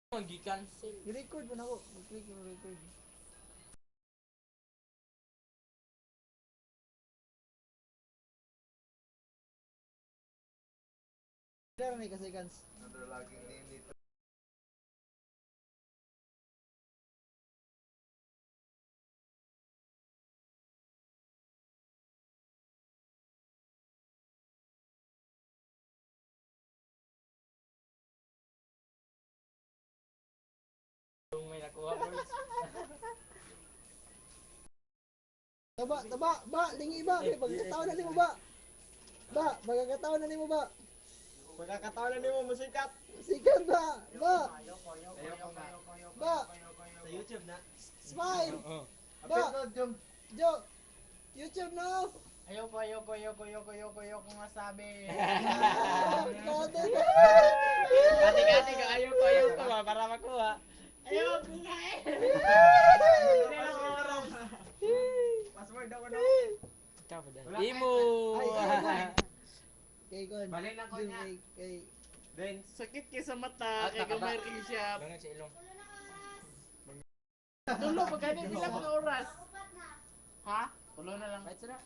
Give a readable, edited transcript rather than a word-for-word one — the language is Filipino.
Mag-cancel. I-record mo na ako. Mag-click yung record. Kaya may ka-seconds. Laging nini. Kung may nakuha boys. Ba, lingi ba? Pagkakataon na nimo ba? Pagkakataon na nimo ba? Pagkakataon na mo musikat. Sikat ba? Ba, Sa YouTube na. smile. Apit no, Jom. Jo, YouTube na. Ayoko masabi. Kate ka. Kati ka, ayoko ba para makuha. Ayoko nga eh. Password ako no. Imo. Kay Gon. Balik na ko niya. Kay Then, Sakit kayo sa mata, kay gamay rin siya. Bangan sa ilong. Tulo, pagkani bilang ng oras. Ha? Tulo na lang. Kahit sana.